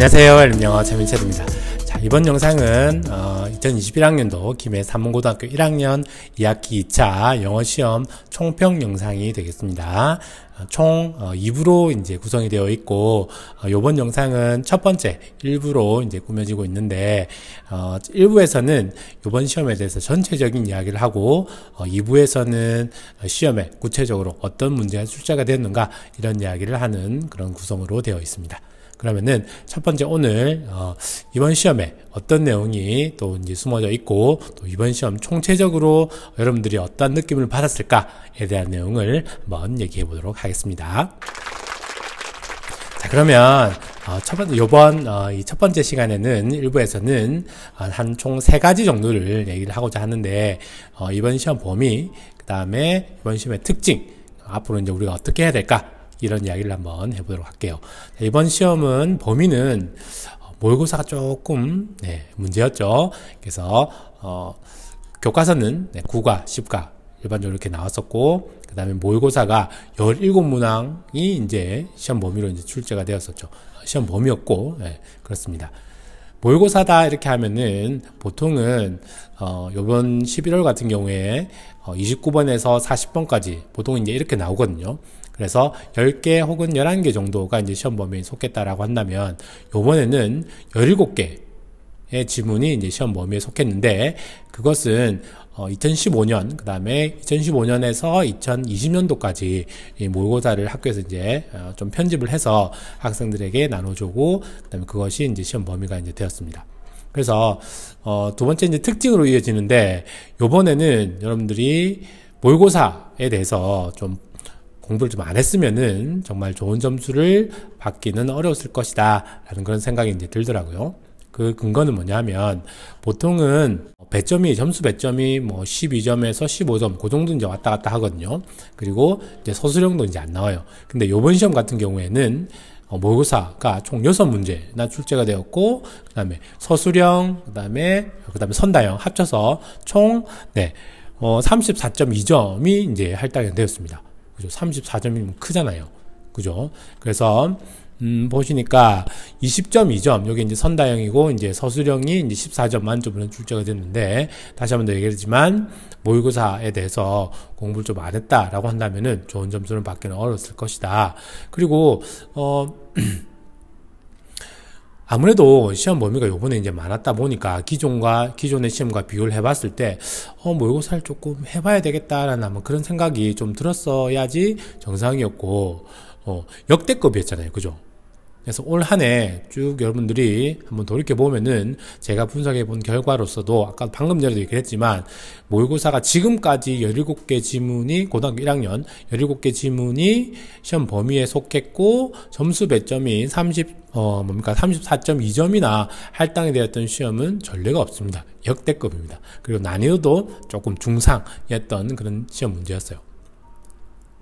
안녕하세요. 엘림영어 최민철입니다. 자, 이번 영상은 2021학년도 김해 삼문고등학교 1학년 2학기 2차 영어시험 총평 영상이 되겠습니다. 총 2부로 이제 구성이 되어 있고, 요번 영상은 첫 번째 1부로 이제 꾸며지고 있는데, 1부에서는 요번 시험에 대해서 전체적인 이야기를 하고, 2부에서는 시험에 구체적으로 어떤 문제가 출제가 되었는가, 이런 이야기를 하는 그런 구성으로 되어 있습니다. 그러면은 첫 번째 오늘 이번 시험에 어떤 내용이 또 이제 숨어져 있고, 또 이번 시험 총체적으로 여러분들이 어떤 느낌을 받았을까에 대한 내용을 한번 얘기해 보도록 하겠습니다. 자, 그러면 이 첫 번째 시간에는 일부에서는 한 총 3가지 정도를 얘기를 하고자 하는데, 이번 시험 범위, 그 다음에 이번 시험의 특징, 앞으로 이제 우리가 어떻게 해야 될까, 이런 이야기를 한번 해보도록 할게요. 자, 이번 시험은 범위는 모의고사가 조금 문제였죠. 그래서 교과서는 9과 10과 일반적으로 이렇게 나왔었고, 그 다음에 모의고사가 17문항이 이제 시험 범위로 이제 출제가 되었었죠. 시험 범위였고, 그렇습니다. 모의고사다 이렇게 하면은 보통은 요번 11월 같은 경우에 29번에서 40번까지 보통 이제 이렇게 나오거든요. 그래서 10개 혹은 11개 정도가 이제 시험 범위에 속했다라고 한다면, 요번에는 17개의 지문이 이제 시험 범위에 속했는데, 그것은 2015년, 그 다음에 2015년에서 2020년도까지 이 모의고사를 학교에서 이제 좀 편집을 해서 학생들에게 나눠주고, 그 다음에 그것이 이제 시험 범위가 이제 되었습니다. 그래서 두 번째 이제 특징으로 이어지는데, 요번에는 여러분들이 모의고사에 대해서 좀 공부를 좀 안 했으면은 정말 좋은 점수를 받기는 어려웠을 것이다 라는 그런 생각이 이제 들더라고요. 그 근거는 뭐냐면, 보통은 점수 배점이 뭐 12점에서 15점 그 정도 이제 왔다 갔다 하거든요. 그리고 이제 서술형도 이제 안 나와요. 근데 요번 시험 같은 경우에는 모의고사가 총 6문제나 출제가 되었고, 그 다음에 서술형, 그 다음에 선다형 합쳐서 총 34.2점이 이제 할당이 되었습니다. 그죠? 34점이면 크잖아요. 그죠? 그래서, 보시니까 20.2점, 여기 이제 선다형이고, 이제 서술형이 이제 14점 만점으로 출제가 됐는데, 다시 한 번 더 얘기했지만, 모의고사에 대해서 공부를 좀 안 했다라고 한다면은 좋은 점수를 받기는 어려웠을 것이다. 그리고, 아무래도 시험 범위가 요번에 이제 많았다 보니까 기존의 시험과 비교를 해봤을 때, 모의고사를 조금 해봐야 되겠다라는 아마 그런 생각이 좀 들었어야지 정상이었고, 역대급이었잖아요. 그죠? 그래서 올 한 해 쭉 여러분들이 한번 돌이켜보면은 제가 분석해본 결과로서도 아까 방금 전에도 얘기를 했지만, 모의고사가 지금까지 17개 지문이 고등학교 1학년 17개 지문이 시험 범위에 속했고, 점수 배점이 34.2점이나 할당이 되었던 시험은 전례가 없습니다. 역대급입니다. 그리고 난이도도 조금 중상이었던 그런 시험 문제였어요.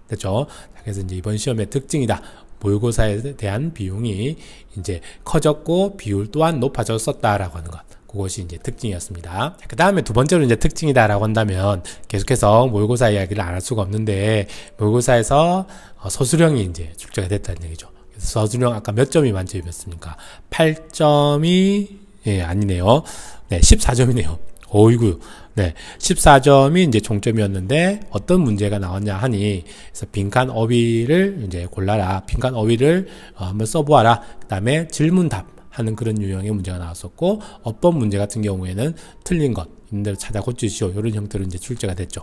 됐죠? 그래서 이제 이번 시험의 특징이다. 모의고사에 대한 비용이 이제 커졌고 비율 또한 높아졌었다라고 하는 것. 그것이 이제 특징이었습니다. 그 다음에 두 번째로 이제 특징이다라고 한다면, 계속해서 모의고사 이야기를 안 할 수가 없는데, 모의고사에서 서술형이 이제 출제가 됐다는 얘기죠. 그래서 서술형 아까 몇 점이 만점이었습니까? 8점이, 아니네요. 14점이네요. 어이구. 14점이 이제 종점이었는데, 어떤 문제가 나왔냐 하니, 그래서 빈칸 어휘를 이제 골라라. 빈칸 어휘를 한번 써보아라. 그 다음에 질문답 하는 그런 유형의 문제가 나왔었고, 어법 문제 같은 경우에는 틀린 것, 있는 대로 찾아 고치시오. 이런 형태로 이제 출제가 됐죠.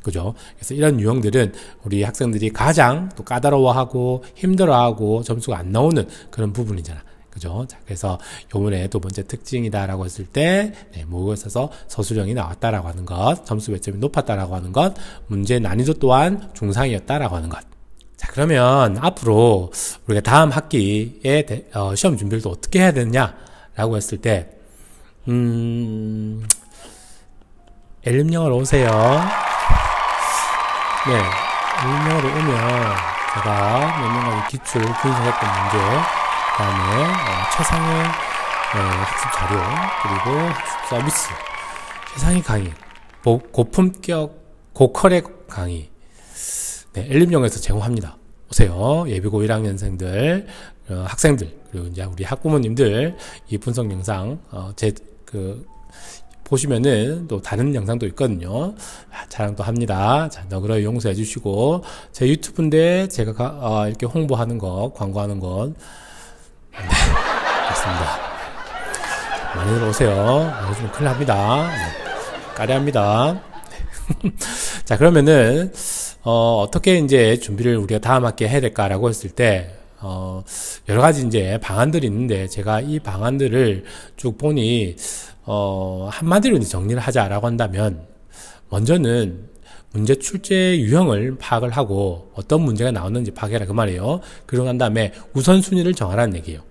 그죠? 그래서 이런 유형들은 우리 학생들이 가장 또 까다로워하고 힘들어하고 점수가 안 나오는 그런 부분이잖아. 그죠? 자, 그래서 요번에 두 번째 특징이다라고 했을 때, 모의고사에서 서술형이 나왔다라고 하는 것, 점수 배점이 높았다라고 하는 것, 문제 난이도 또한 중상이었다라고 하는 것. 자, 그러면 앞으로 우리가 다음 학기에 시험 준비를 또 어떻게 해야 되느냐라고 했을 때, 엘림영어로 오세요. 엘림영어로 오면 제가 몇 년간 기출 분석했던 문제, 그 다음에 최상의 학습 자료, 그리고 학습 서비스, 최상의 강의, 고품격 고퀄의 강의, 엘림영어에서 제공합니다. 오세요. 예비고 1학년생들, 학생들, 그리고 이제 우리 학부모님들 이 분석 영상, 보시면은 또 다른 영상도 있거든요. 자랑도 합니다. 자, 너그러이 용서해 주시고, 제 유튜브인데 제가 이렇게 홍보하는 것, 광고하는 것, 네, 맞습니다. 많이들 오세요. 요즘 큰일 납니다. 네, 까리합니다. 자, 그러면은, 어떻게 이제 준비를 우리가 다음 학기에 해야 될까라고 했을 때, 여러 가지 이제 방안들이 있는데, 제가 이 방안들을 쭉 보니, 한마디로 이제 정리를 하자라고 한다면, 먼저는 문제 출제 유형을 파악을 하고, 어떤 문제가 나오는지 파악해라, 그 말이에요. 그러고 난 다음에 우선순위를 정하라는 얘기예요.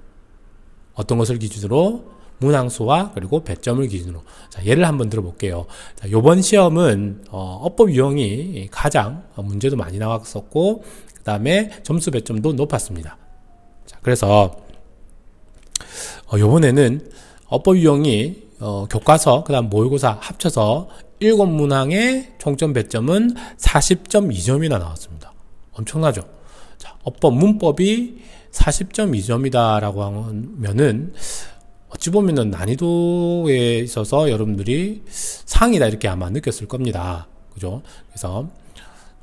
어떤 것을 기준으로? 문항수와 그리고 배점을 기준으로. 자, 예를 한번 들어볼게요. 자, 요번 시험은, 어법 유형이 가장 문제도 많이 나왔었고, 그 다음에 점수 배점도 높았습니다. 자, 그래서, 요번에는 어법 유형이, 교과서, 그 다음 모의고사 합쳐서 7문항의 총점 배점은 40.2점이나 나왔습니다. 엄청나죠? 자, 어법 문법이 40.2점이다라고 하면은, 어찌 보면은 난이도에 있어서 여러분들이 상이다 이렇게 아마 느꼈을 겁니다. 그죠? 그래서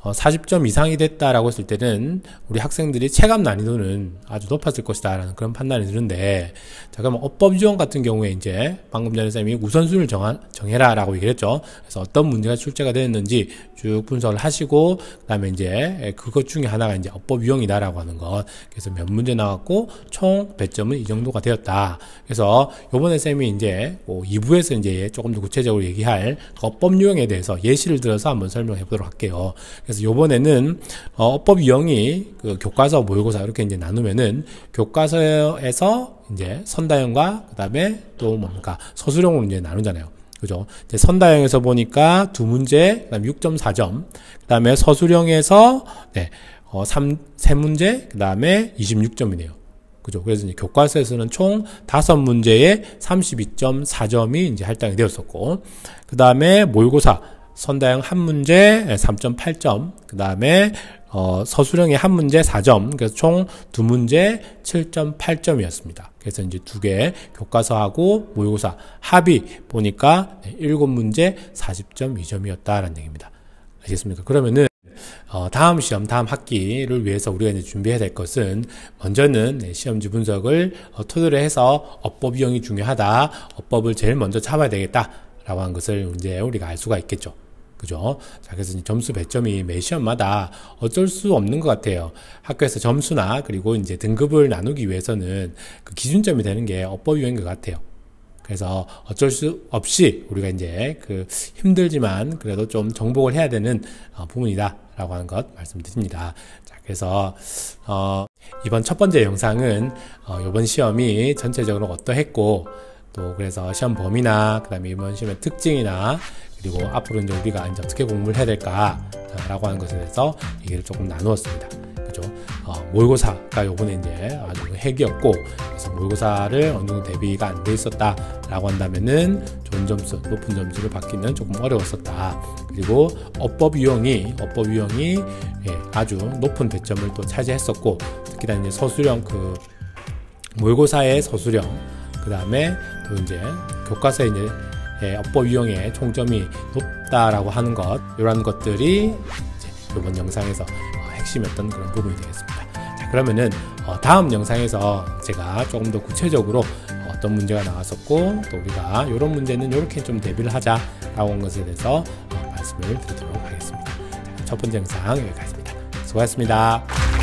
40점 이상이 됐다라고 했을 때는 우리 학생들이 체감 난이도는 아주 높았을 것이다 라는 그런 판단이 드는데, 자, 그러면 어법 유형 같은 경우에 이제 방금 전에 쌤이 우선순위를 정해라 라고 얘기를 했죠. 그래서 어떤 문제가 출제가 되었는지 쭉 분석을 하시고, 그 다음에 이제 그것 중에 하나가 이제 어법 유형이다 라고 하는 것. 그래서 몇 문제 나왔고 총 배점은 이 정도가 되었다. 그래서 요번에 쌤이 이제 2부에서 이제 조금 더 구체적으로 얘기할 어법 유형에 대해서 예시를 들어서 한번 설명해 보도록 할게요. 그래서 요번에는 어법 유형이 그 교과서, 모의고사 이렇게 이제 나누면은 교과서에서 이제 선다형과 그 다음에 또 뭡니까 서술형으로 이제 나누잖아요. 그죠? 이제 선다형에서 보니까 2문제, 그 다음에 6.4점, 그 다음에 서술형에서 네, 3문제, 그 다음에 26점이네요. 그죠? 그래서 이제 교과서에서는 총 5문제에 32.4점이 이제 할당이 되었었고, 그 다음에 모의고사 선다형 1문제 3.8점, 그 다음에 서술형의 1문제 4점, 그래서 총 2문제 7.8점이었습니다. 그래서 이제 2개 교과서하고 모의고사 합이 보니까 7문제 40.2점이었다라는 얘기입니다. 아시겠습니까? 그러면은 다음 시험, 다음 학기를 위해서 우리가 이제 준비해야 될 것은, 먼저는 시험지 분석을 토대로 해서 어법 유형이 중요하다, 어법을 제일 먼저 잡아야 되겠다라고 하는 것을 이제 우리가 알 수가 있겠죠. 그죠? 자, 그래서 점수 배점이 매 시험마다 어쩔 수 없는 것 같아요. 학교에서 점수나 그리고 이제 등급을 나누기 위해서는 그 기준점이 되는 게 어법 유형인 것 같아요. 그래서 어쩔 수 없이 우리가 이제 그 힘들지만 그래도 좀 정복을 해야 되는 부분이다라고 하는 것 말씀드립니다. 자, 그래서 이번 첫 번째 영상은 이번 시험이 전체적으로 어떠했고, 또 그래서 시험 범위나 그 다음에 이번 시험의 특징이나 그리고 앞으로 이제 우리가 이제 어떻게 공부를 해야 될까라고 하는 것에 대해서 얘기를 조금 나누었습니다. 그죠? 모의고사가 요번에 이제 아주 핵이었고, 그래서 모의고사를 어느 정도 대비가 안 돼 있었다라고 한다면은 좋은 점수, 높은 점수를 받기는 조금 어려웠었다. 그리고 어법 유형이 아주 높은 배점을 또 차지했었고, 특히나 이제 서술형 모의고사의 서술형, 그 다음에 또 이제 교과서에 이제 어법 유형의 총점이 높다라고 하는 것, 이런 것들이 이제 이번 영상에서 핵심이었던 그런 부분이 되겠습니다. 자, 그러면은 다음 영상에서 제가 조금 더 구체적으로 어떤 문제가 나왔었고, 또 우리가 이런 문제는 이렇게 좀 대비를 하자라고 하는 것에 대해서 말씀을 드리도록 하겠습니다. 자, 첫 번째 영상 여기까지입니다. 수고하셨습니다.